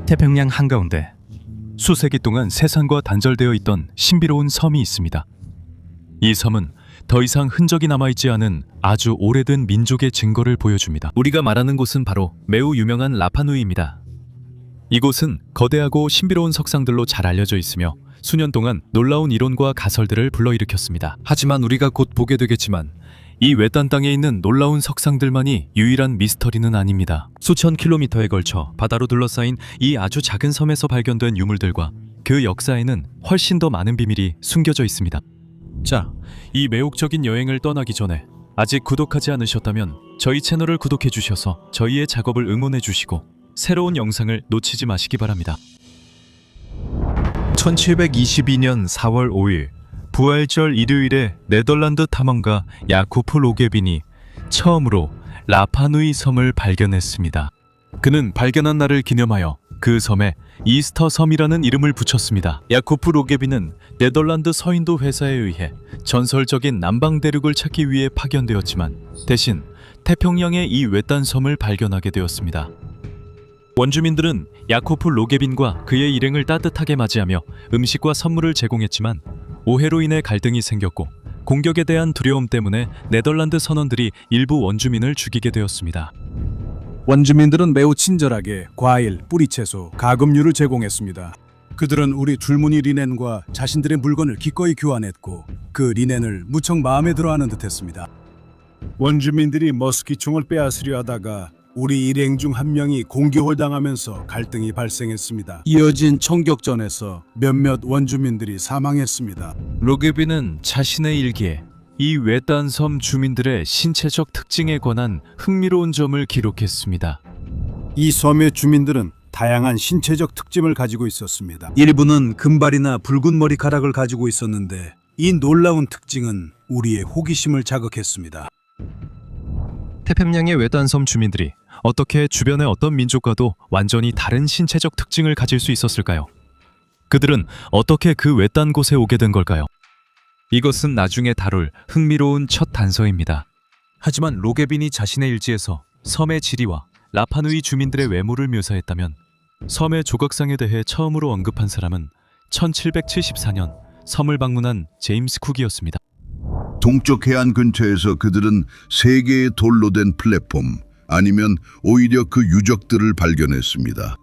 태평양 한가운데 수세기 동안 세상과 단절되어 있던 신비로운 섬이 있습니다. 이 섬은 더 이상 흔적이 남아있지 않은 아주 오래된 민족의 증거를 보여줍니다. 우리가 말하는 곳은 바로 매우 유명한 라파누이입니다. 이곳은 거대하고 신비로운 석상들로 잘 알려져 있으며 수년 동안 놀라운 이론과 가설들을 불러일으켰습니다. 하지만 우리가 곧 보게 되겠지만 이 외딴 땅에 있는 놀라운 석상들만이 유일한 미스터리는 아닙니다. 수천 킬로미터에 걸쳐 바다로 둘러싸인 이 아주 작은 섬에서 발견된 유물들과 그 역사에는 훨씬 더 많은 비밀이 숨겨져 있습니다. 자, 이 매혹적인 여행을 떠나기 전에 아직 구독하지 않으셨다면 저희 채널을 구독해 주셔서 저희의 작업을 응원해 주시고 새로운 영상을 놓치지 마시기 바랍니다. 1722년 4월 5일 부활절 일요일에 네덜란드 탐험가 야코프 로게빈이 처음으로 라파누이 섬을 발견했습니다. 그는 발견한 날을 기념하여 그 섬에 이스터 섬이라는 이름을 붙였습니다. 야코프 로게빈은 네덜란드 서인도 회사에 의해 전설적인 남방 대륙을 찾기 위해 파견되었지만 대신 태평양의 이 외딴 섬을 발견하게 되었습니다. 원주민들은 야코프 로게빈과 그의 일행을 따뜻하게 맞이하며 음식과 선물을 제공했지만 오해로 인해 갈등이 생겼고 공격에 대한 두려움 때문에 네덜란드 선원들이 일부 원주민을 죽이게 되었습니다. 원주민들은 매우 친절하게 과일, 뿌리채소, 가금류를 제공했습니다. 그들은 우리 줄무늬 리넨과 자신들의 물건을 기꺼이 교환했고 그 리넨을 무척 마음에 들어하는 듯했습니다. 원주민들이 머스기총을 빼앗으려 하다가 우리 일행 중 한 명이 공격을 당하면서 갈등이 발생했습니다. 이어진 총격전에서 몇몇 원주민들이 사망했습니다. 로게빈은 자신의 일기에 이 외딴 섬 주민들의 신체적 특징에 관한 흥미로운 점을 기록했습니다. 이 섬의 주민들은 다양한 신체적 특징을 가지고 있었습니다. 일부는 금발이나 붉은 머리카락을 가지고 있었는데 이 놀라운 특징은 우리의 호기심을 자극했습니다. 태평양의 외딴 섬 주민들이 어떻게 주변의 어떤 민족과도 완전히 다른 신체적 특징을 가질 수 있었을까요? 그들은 어떻게 그 외딴 곳에 오게 된 걸까요? 이것은 나중에 다룰 흥미로운 첫 단서입니다. 하지만 로게빈이 자신의 일지에서 섬의 지리와 라파누이 주민들의 외모를 묘사했다면 섬의 조각상에 대해 처음으로 언급한 사람은 1774년 섬을 방문한 제임스 쿡이었습니다. 동쪽 해안 근처에서 그들은 세 개의 돌로 된 플랫폼 아니면 오히려 그 유적들을 발견했습니다.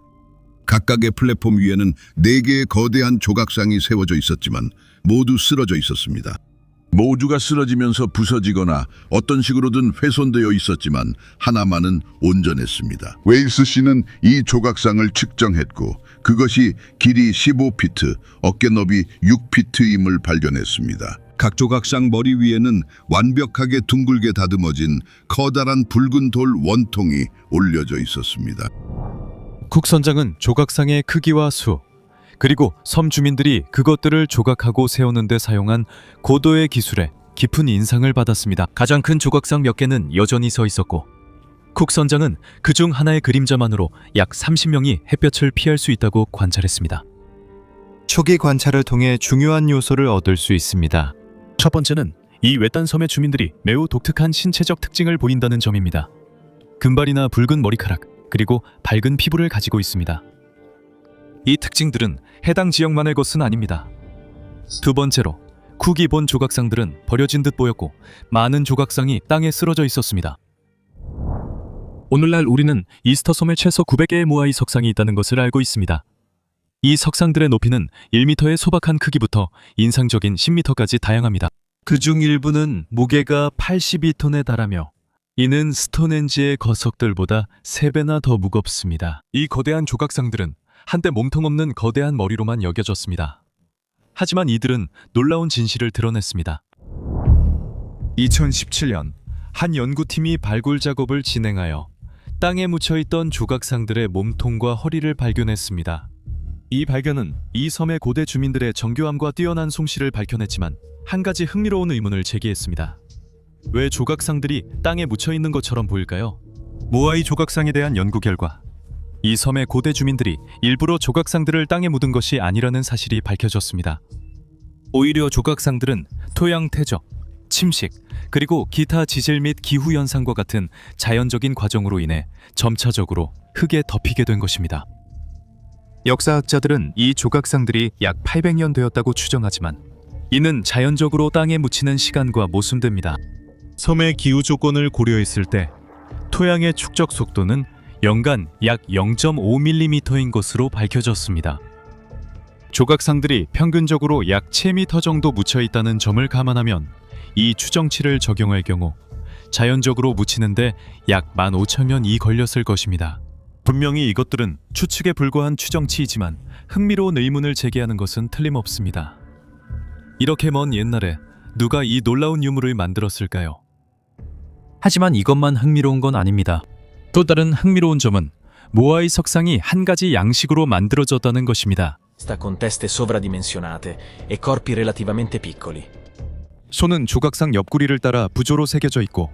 각각의 플랫폼 위에는 네 개의 거대한 조각상이 세워져 있었지만 모두 쓰러져 있었습니다. 모두가 쓰러지면서 부서지거나 어떤 식으로든 훼손되어 있었지만 하나만은 온전했습니다. 웨일스 씨는 이 조각상을 측정했고 그것이 길이 15피트, 어깨 너비 6피트임을 발견했습니다. 각 조각상 머리 위에는 완벽하게 둥글게 다듬어진 커다란 붉은 돌 원통이 올려져 있었습니다. 쿡 선장은 조각상의 크기와 수, 그리고 섬 주민들이 그것들을 조각하고 세우는 데 사용한 고도의 기술에 깊은 인상을 받았습니다. 가장 큰 조각상 몇 개는 여전히 서 있었고 쿡 선장은 그중 하나의 그림자만으로 약 30명이 햇볕을 피할 수 있다고 관찰했습니다. 초기 관찰을 통해 중요한 요소를 얻을 수 있습니다. 첫 번째는 이 외딴 섬의 주민들이 매우 독특한 신체적 특징을 보인다는 점입니다. 금발이나 붉은 머리카락, 그리고 밝은 피부를 가지고 있습니다. 이 특징들은 해당 지역만의 것은 아닙니다. 두 번째로, 쿡이 본 조각상들은 버려진 듯 보였고 많은 조각상이 땅에 쓰러져 있었습니다. 오늘날 우리는 이스터 섬에 최소 900개의 모아이 석상이 있다는 것을 알고 있습니다. 이 석상들의 높이는 1m의 소박한 크기부터 인상적인 10m까지 다양합니다. 그중 일부는 무게가 82톤에 달하며 이는 스톤헨지의 거석들보다 3배나 더 무겁습니다. 이 거대한 조각상들은 한때 몸통 없는 거대한 머리로만 여겨졌습니다. 하지만 이들은 놀라운 진실을 드러냈습니다. 2017년 한 연구팀이 발굴 작업을 진행하여 땅에 묻혀있던 조각상들의 몸통과 허리를 발견했습니다. 이 발견은 이 섬의 고대 주민들의 정교함과 뛰어난 솜씨를 밝혀냈지만 한 가지 흥미로운 의문을 제기했습니다. 왜 조각상들이 땅에 묻혀있는 것처럼 보일까요? 모아이 조각상에 대한 연구 결과 이 섬의 고대 주민들이 일부러 조각상들을 땅에 묻은 것이 아니라는 사실이 밝혀졌습니다. 오히려 조각상들은 토양 퇴적, 침식, 그리고 기타 지질 및 기후 현상과 같은 자연적인 과정으로 인해 점차적으로 흙에 덮이게 된 것입니다. 역사학자들은 이 조각상들이 약 800년 되었다고 추정하지만 이는 자연적으로 땅에 묻히는 시간과 모순됩니다. 섬의 기후 조건을 고려했을 때 토양의 축적 속도는 연간 약 0.5mm인 것으로 밝혀졌습니다. 조각상들이 평균적으로 약 7m 정도 묻혀 있다는 점을 감안하면 이 추정치를 적용할 경우 자연적으로 묻히는데 약 15,000년이 걸렸을 것입니다. 분명히 이것들은 추측에 불과한 추정치이지만 흥미로운 의문을 제기하는 것은 틀림없습니다. 이렇게 먼 옛날에 누가 이 놀라운 유물을 만들었을까요? 하지만 이것만 흥미로운 건 아닙니다. 또 다른 흥미로운 점은 모아의 석상이 한 가지 양식으로 만들어졌다는 것입니다. Sta con teste sovradimensionate e corpi relativamente piccoli. 손은 조각상 옆구리를 따라 부조로 새겨져 있고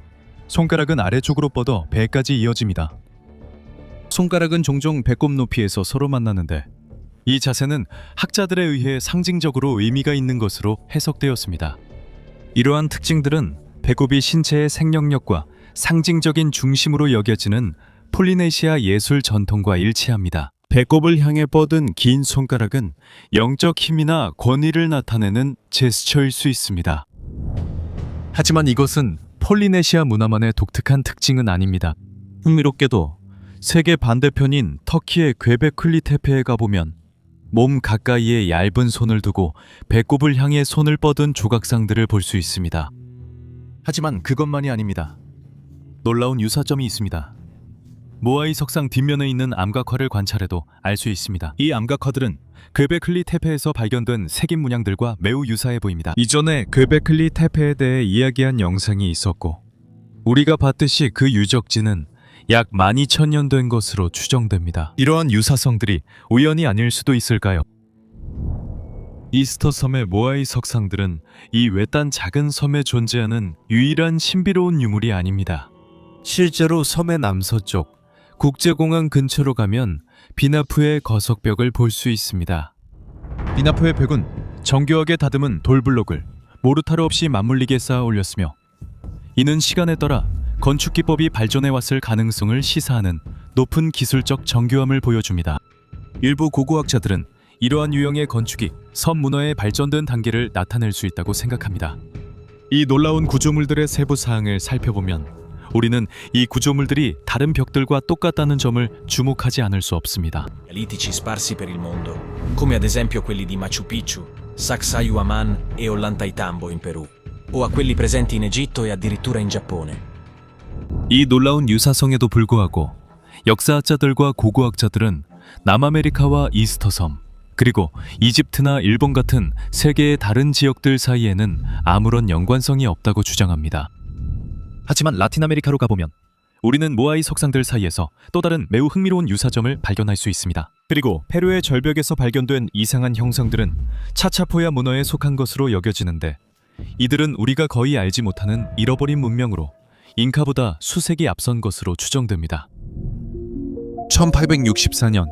손가락은 아래쪽으로 뻗어 배까지 이어집니다. 손가락은 종종 배꼽 높이에서 서로 만나는데 이 자세는 학자들에 의해 상징적으로 의미가 있는 것으로 해석되었습니다. 이러한 특징들은 배꼽이 신체의 생명력과 상징적인 중심으로 여겨지는 폴리네시아 예술 전통과 일치합니다. 배꼽을 향해 뻗은 긴 손가락은 영적 힘이나 권위를 나타내는 제스처일 수 있습니다. 하지만 이것은 폴리네시아 문화만의 독특한 특징은 아닙니다. 흥미롭게도 세계 반대편인 터키의 괴베클리 테페에 가보면 몸 가까이에 얇은 손을 두고 배꼽을 향해 손을 뻗은 조각상들을 볼 수 있습니다. 하지만 그것만이 아닙니다. 놀라운 유사점이 있습니다. 모아이 석상 뒷면에 있는 암각화를 관찰해도 알 수 있습니다. 이 암각화들은 괴베클리 테페에서 발견된 색인 문양들과 매우 유사해 보입니다. 이전에 괴베클리 테페에 대해 이야기한 영상이 있었고 우리가 봤듯이 그 유적지는 약 12,000년 된 것으로 추정됩니다. 이러한 유사성들이 우연이 아닐 수도 있을까요? 이스터 섬의 모아이 석상들은 이 외딴 작은 섬에 존재하는 유일한 신비로운 유물이 아닙니다. 실제로 섬의 남서쪽 국제공항 근처로 가면 비나프의 거석벽을 볼 수 있습니다. 비나프의 벽은 정교하게 다듬은 돌블록을 모르타르 없이 맞물리게 쌓아 올렸으며 이는 시간에 따라 건축 기법이 발전해왔을 가능성을 시사하는 높은 기술적 정교함을 보여줍니다. 일부 고고학자들은 이러한 유형의 건축이 섬 문화의 발전된 단계를 나타낼 수 있다고 생각합니다. 이 놀라운 구조물들의 세부 사항을 살펴보면 우리는 이 구조물들이 다른 벽들과 똑같다는 점을 주목하지 않을 수 없습니다. Litici sparsi per il mondo, come ad esempio quelli di Machu Picchu, Sacsayhuaman e Ollantaytambo in Perù, o a quelli presenti in Egitto e addirittura in Giappone. 이 놀라운 유사성에도 불구하고 역사학자들과 고고학자들은 남아메리카와 이스터섬 그리고 이집트나 일본 같은 세계의 다른 지역들 사이에는 아무런 연관성이 없다고 주장합니다. 하지만 라틴 아메리카로 가보면 우리는 모아이 석상들 사이에서 또 다른 매우 흥미로운 유사점을 발견할 수 있습니다. 그리고 페루의 절벽에서 발견된 이상한 형상들은 차차포야 문화에 속한 것으로 여겨지는데 이들은 우리가 거의 알지 못하는 잃어버린 문명으로 잉카보다 수세기 앞선 것으로 추정됩니다. 1864년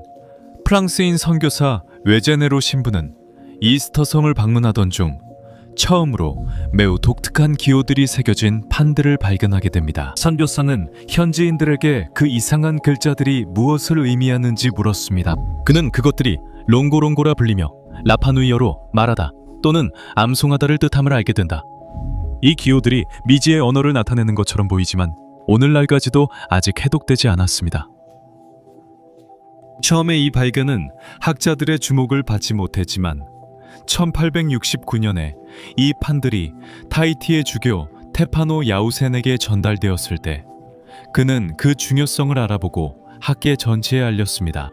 프랑스인 선교사 외제네로 신부는 이스터섬을 방문하던 중 처음으로 매우 독특한 기호들이 새겨진 판들을 발견하게 됩니다. 선교사는 현지인들에게 그 이상한 글자들이 무엇을 의미하는지 물었습니다. 그는 그것들이 롱고롱고라 불리며 라파누이어로 말하다 또는 암송하다를 뜻함을 알게 된다. 이 기호들이 미지의 언어를 나타내는 것처럼 보이지만 오늘날까지도 아직 해독되지 않았습니다. 처음에 이 발견은 학자들의 주목을 받지 못했지만 1869년에 이 판들이 타히티의 주교 테파노 야우센에게 전달되었을 때 그는 그 중요성을 알아보고 학계 전체에 알렸습니다.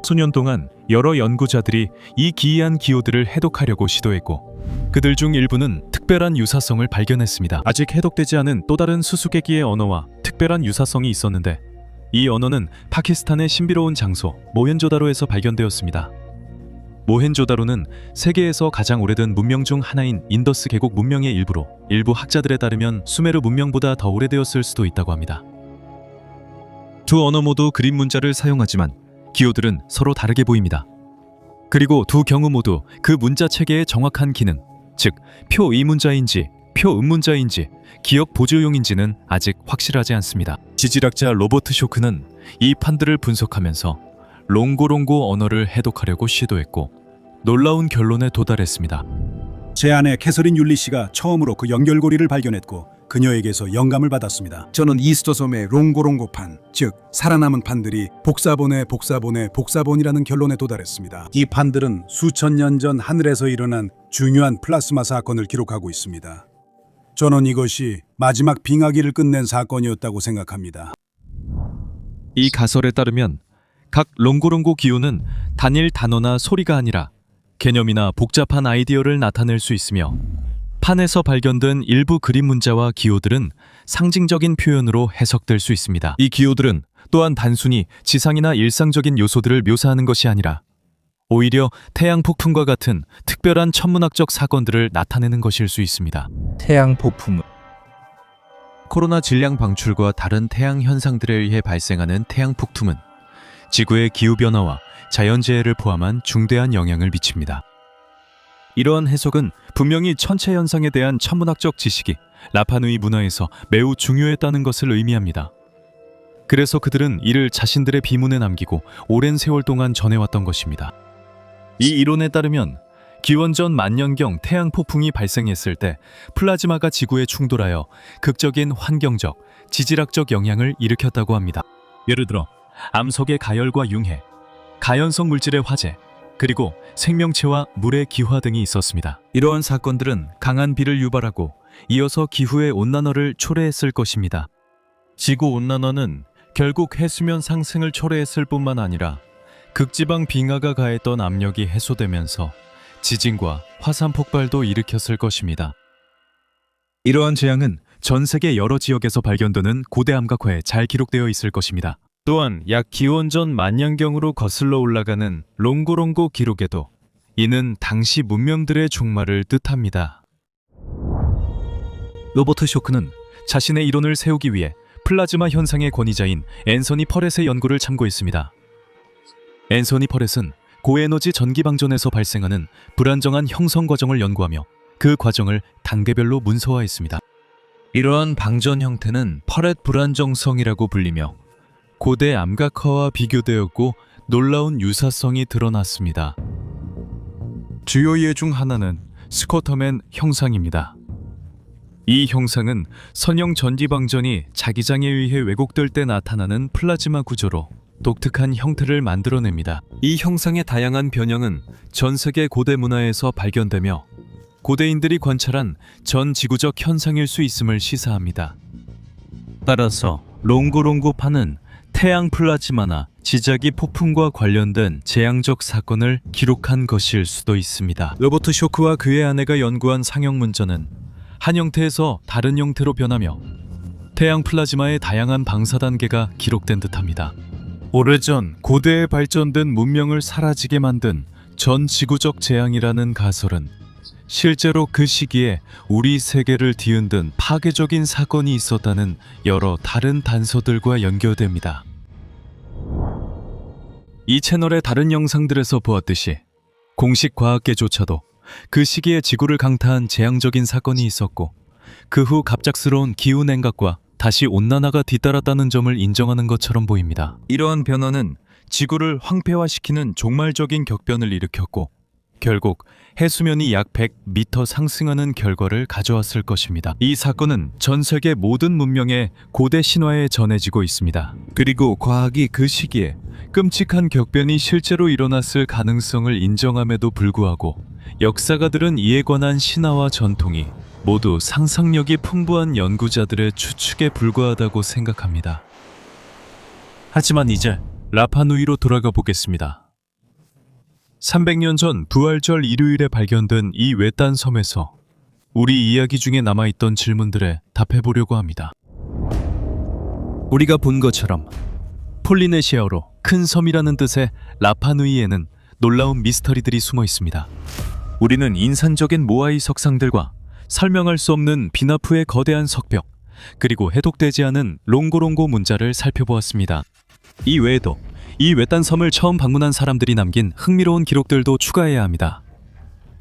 수년 동안 여러 연구자들이 이 기이한 기호들을 해독하려고 시도했고 그들 중 일부는 특별한 유사성을 발견했습니다. 아직 해독되지 않은 또 다른 수수께끼의 언어와 특별한 유사성이 있었는데 이 언어는 파키스탄의 신비로운 장소 모헨조다로에서 발견되었습니다. 모헨조다로는 세계에서 가장 오래된 문명 중 하나인 인더스 계곡 문명의 일부로 일부 학자들에 따르면 수메르 문명보다 더 오래되었을 수도 있다고 합니다. 두 언어 모두 그림 문자를 사용하지만 기호들은 서로 다르게 보입니다. 그리고 두 경우 모두 그 문자 체계의 정확한 기능, 즉 표 이문자인지 표 음문자인지 기억 보조용인지는 아직 확실하지 않습니다. 지질학자 로버트 쇼크는 이 판들을 분석하면서 롱고롱고 언어를 해독하려고 시도했고 놀라운 결론에 도달했습니다. 제 아내 캐서린 율리 씨가 처음으로 그 연결고리를 발견했고 그녀에게서 영감을 받았습니다. 저는 이스터 섬의 롱고롱고판, 즉 살아남은 판들이 복사본이라는 결론에 도달했습니다. 이 판들은 수천 년 전 하늘에서 일어난 중요한 플라스마 사건을 기록하고 있습니다. 저는 이것이 마지막 빙하기를 끝낸 사건이었다고 생각합니다. 이 가설에 따르면 각 롱고롱고 기호는 단일 단어나 소리가 아니라 개념이나 복잡한 아이디어를 나타낼 수 있으며 판에서 발견된 일부 그림 문자와 기호들은 상징적인 표현으로 해석될 수 있습니다. 이 기호들은 또한 단순히 지상이나 일상적인 요소들을 묘사하는 것이 아니라 오히려 태양 폭풍과 같은 특별한 천문학적 사건들을 나타내는 것일 수 있습니다. 태양 폭풍. 코로나 질량 방출과 다른 태양 현상들에 의해 발생하는 태양 폭tum은 지구의 기후변화와 자연재해를 포함한 중대한 영향을 미칩니다. 이러한 해석은 분명히 천체 현상에 대한 천문학적 지식이 라파누이 문화에서 매우 중요했다는 것을 의미합니다. 그래서 그들은 이를 자신들의 비문에 남기고 오랜 세월 동안 전해왔던 것입니다. 이 이론에 따르면 기원전 만년경 태양 폭풍이 발생했을 때 플라즈마가 지구에 충돌하여 극적인 환경적, 지질학적 영향을 일으켰다고 합니다. 예를 들어 암석의 가열과 융해, 가연성 물질의 화재, 그리고 생명체와 물의 기화 등이 있었습니다. 이러한 사건들은 강한 비를 유발하고 이어서 기후의 온난화를 초래했을 것입니다. 지구온난화는 결국 해수면 상승을 초래했을 뿐만 아니라 극지방 빙하가 가했던 압력이 해소되면서 지진과 화산 폭발도 일으켰을 것입니다. 이러한 재앙은 전 세계 여러 지역에서 발견되는 고대 암각화에 잘 기록되어 있을 것입니다. 또한 약 기원전 만년경으로 거슬러 올라가는 롱고롱고 기록에도 이는 당시 문명들의 종말을 뜻합니다. 로버트 쇼크는 자신의 이론을 세우기 위해 플라즈마 현상의 권위자인 앤서니 퍼렛의 연구를 참고했습니다. 앤서니 퍼렛은 고에너지 전기방전에서 발생하는 불안정한 형성 과정을 연구하며 그 과정을 단계별로 문서화했습니다. 이러한 방전 형태는 퍼렛 불안정성이라고 불리며 고대 암각화와 비교되었고 놀라운 유사성이 드러났습니다. 주요 예 중 하나는 스코터맨 형상입니다. 이 형상은 선형 전기방전이 자기장에 의해 왜곡될 때 나타나는 플라즈마 구조로 독특한 형태를 만들어냅니다. 이 형상의 다양한 변형은 전 세계 고대 문화에서 발견되며 고대인들이 관찰한 전 지구적 현상일 수 있음을 시사합니다. 따라서 롱고롱고판은 태양 플라즈마나 지자기 폭풍과 관련된 재앙적 사건을 기록한 것일 수도 있습니다. 로버트 쇼크와 그의 아내가 연구한 상형 문자는 한 형태에서 다른 형태로 변하며 태양 플라즈마의 다양한 방사 단계가 기록된 듯합니다. 오래전 고대에 발전된 문명을 사라지게 만든 전 지구적 재앙이라는 가설은 실제로 그 시기에 우리 세계를 뒤흔든 파괴적인 사건이 있었다는 여러 다른 단서들과 연결됩니다. 이 채널의 다른 영상들에서 보았듯이 공식 과학계조차도 그 시기에 지구를 강타한 재앙적인 사건이 있었고 그 후 갑작스러운 기후 냉각과 다시 온난화가 뒤따랐다는 점을 인정하는 것처럼 보입니다. 이러한 변화는 지구를 황폐화시키는 종말적인 격변을 일으켰고 결국 해수면이 약 100m 상승하는 결과를 가져왔을 것입니다. 이 사건은 전 세계 모든 문명의 고대 신화에 전해지고 있습니다. 그리고 과학이 그 시기에 끔찍한 격변이 실제로 일어났을 가능성을 인정함에도 불구하고 역사가들은 이에 관한 신화와 전통이 모두 상상력이 풍부한 연구자들의 추측에 불과하다고 생각합니다. 하지만 이제 라파누이로 돌아가 보겠습니다. 300년 전 부활절 일요일에 발견된 이 외딴 섬에서 우리 이야기 중에 남아있던 질문들에 답해보려고 합니다. 우리가 본 것처럼 폴리네시아어로 큰 섬이라는 뜻의 라파누이에는 놀라운 미스터리들이 숨어 있습니다. 우리는 인산적인 모아이 석상들과 설명할 수 없는 비나프의 거대한 석벽, 그리고 해독되지 않은 롱고롱고 문자를 살펴보았습니다. 이 외에도 이 외딴 섬을 처음 방문한 사람들이 남긴 흥미로운 기록들도 추가해야 합니다.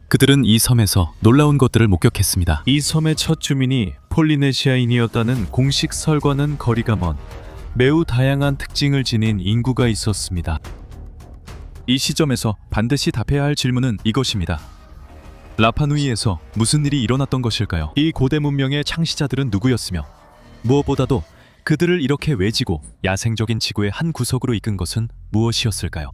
그들은 이 섬에서 놀라운 것들을 목격했습니다. 이 섬의 첫 주민이 폴리네시아인이었다는 공식 설과는 거리가 먼 매우 다양한 특징을 지닌 인구가 있었습니다. 이 시점에서 반드시 답해야 할 질문은 이것입니다. 라파누이에서 무슨 일이 일어났던 것일까요? 이 고대 문명의 창시자들은 누구였으며 무엇보다도 그들을 이렇게 외지고 야생적인 지구의 한 구석으로 이끈 것은 무엇이었을까요?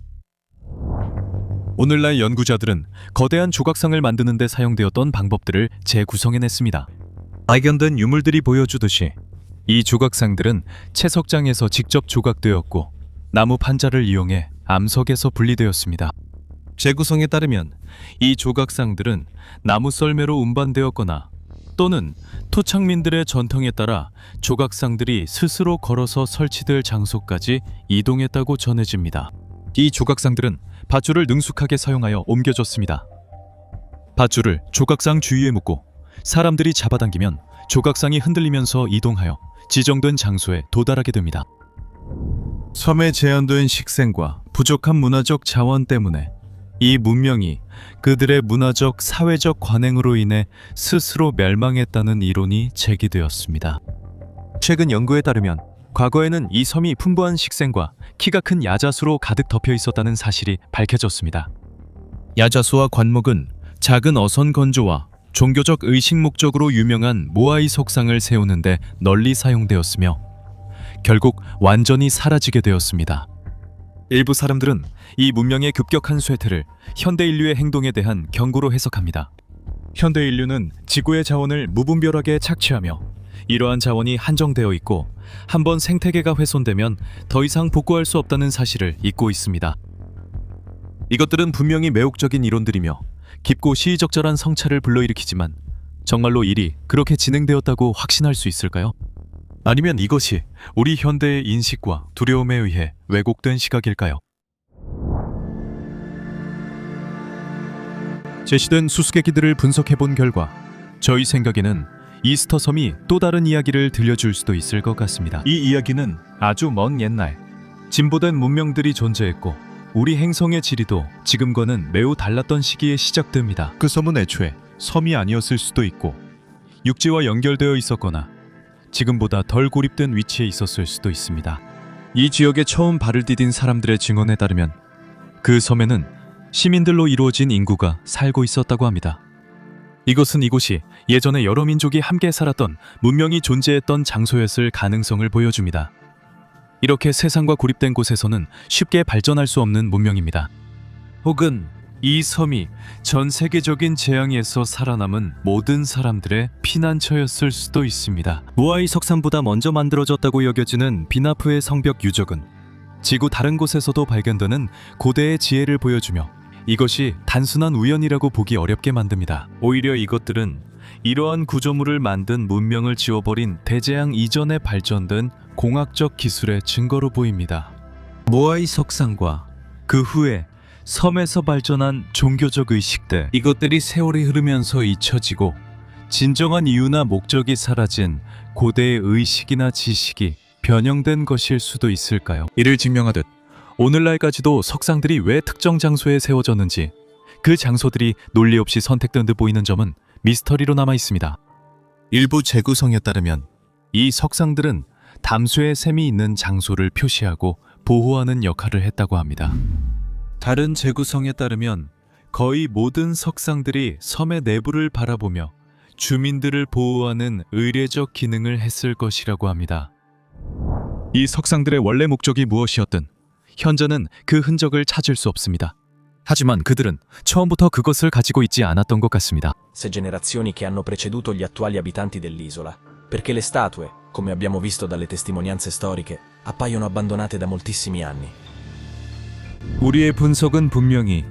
오늘날 연구자들은 거대한 조각상을 만드는 데 사용되었던 방법들을 재구성해냈습니다. 발견된 유물들이 보여주듯이 이 조각상들은 채석장에서 직접 조각되었고 나무 판자를 이용해 암석에서 분리되었습니다. 재구성에 따르면 이 조각상들은 나무 썰매로 운반되었거나 또는 토착민들의 전통에 따라 조각상들이 스스로 걸어서 설치될 장소까지 이동했다고 전해집니다. 이 조각상들은 밧줄을 능숙하게 사용하여 옮겨졌습니다. 밧줄을 조각상 주위에 묶고 사람들이 잡아당기면 조각상이 흔들리면서 이동하여 지정된 장소에 도달하게 됩니다. 섬에 제한된 식생과 부족한 문화적 자원 때문에 이 문명이 그들의 문화적, 사회적 관행으로 인해 스스로 멸망했다는 이론이 제기되었습니다. 최근 연구에 따르면 과거에는 이 섬이 풍부한 식생과 키가 큰 야자수로 가득 덮여 있었다는 사실이 밝혀졌습니다. 야자수와 관목은 작은 어선 건조와 종교적 의식 목적으로 유명한 모아이 석상을 세우는데 널리 사용되었으며 결국 완전히 사라지게 되었습니다. 일부 사람들은 이 문명의 급격한 쇠퇴를 현대 인류의 행동에 대한 경고로 해석합니다. 현대 인류는 지구의 자원을 무분별하게 착취하며 이러한 자원이 한정되어 있고 한번 생태계가 훼손되면 더 이상 복구할 수 없다는 사실을 잊고 있습니다. 이것들은 분명히 매혹적인 이론들이며 깊고 시의적절한 성찰을 불러일으키지만 정말로 일이 그렇게 진행되었다고 확신할 수 있을까요? 아니면 이것이 우리 현대의 인식과 두려움에 의해 왜곡된 시각일까요? 제시된 수수께끼들을 분석해본 결과 저희 생각에는 이스터 섬이 또 다른 이야기를 들려줄 수도 있을 것 같습니다. 이 이야기는 아주 먼 옛날 진보된 문명들이 존재했고 우리 행성의 지리도 지금과는 매우 달랐던 시기에 시작됩니다. 그 섬은 애초에 섬이 아니었을 수도 있고 육지와 연결되어 있었거나 지금보다 덜 고립된 위치에 있었을 수도 있습니다. 이 지역에 처음 발을 디딘 사람들의 증언에 따르면 그 섬에는 시민들로 이루어진 인구가 살고 있었다고 합니다. 이곳이 예전에 여러 민족이 함께 살았던 문명이 존재했던 장소였을 가능성을 보여줍니다. 이렇게 세상과 고립된 곳에서는 쉽게 발전할 수 없는 문명입니다. 혹은 이 섬이 전 세계적인 재앙에서 살아남은 모든 사람들의 피난처였을 수도 있습니다. 모아이 석산보다 먼저 만들어졌다고 여겨지는 비나프의 성벽 유적은 지구 다른 곳에서도 발견되는 고대의 지혜를 보여주며 이것이 단순한 우연이라고 보기 어렵게 만듭니다. 오히려 이것들은 이러한 구조물을 만든 문명을 지워버린 대재앙 이전에 발전된 공학적 기술의 증거로 보입니다. 모아이 석상과 그 후에 섬에서 발전한 종교적 의식들, 이것들이 세월이 흐르면서 잊혀지고 진정한 이유나 목적이 사라진 고대의 의식이나 지식이 변형된 것일 수도 있을까요? 이를 증명하듯 오늘날까지도 석상들이 왜 특정 장소에 세워졌는지 그 장소들이 논리 없이 선택된 듯 보이는 점은 미스터리로 남아 있습니다. 일부 재구성에 따르면 이 석상들은 담수의 샘이 있는 장소를 표시하고 보호하는 역할을 했다고 합니다. 다른 재구성에 따르면 거의 모든 석상들이 섬의 내부를 바라보며 주민들을 보호하는 의례적 기능을 했을 것이라고 합니다. 이 석상들의 원래 목적이 무엇이었든 현재는 그 흔적을 찾을 수 없습니다. 하지만 그들은 처음부터 그것을 가지고 있지 않았던 것 같습니다. Se generazioni che hanno preceduto gli attuali abitanti dell'isola, perché le statue, come abbiamo visto dalle testimonianze storiche, appaiono abbandonate da moltissimi anni. 우리의 분석은 분명히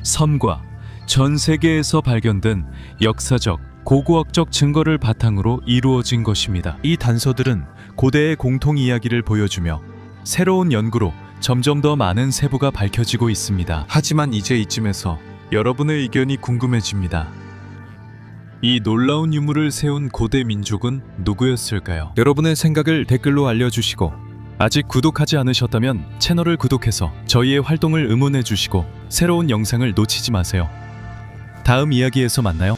섬과 전 세계에서 발견된 역사적, 고고학적 증거를 바탕으로 이루어진 것입니다. 이 단서들은 고대의 공통 이야기를 보여주며 새로운 연구로 점점 더 많은 세부가 밝혀지고 있습니다. 하지만 이제 이쯤에서 여러분의 의견이 궁금해집니다. 이 놀라운 유물을 세운 고대 민족은 누구였을까요? 여러분의 생각을 댓글로 알려주시고 아직 구독하지 않으셨다면 채널을 구독해서 저희의 활동을 응원해 주시고 새로운 영상을 놓치지 마세요. 다음 이야기에서 만나요.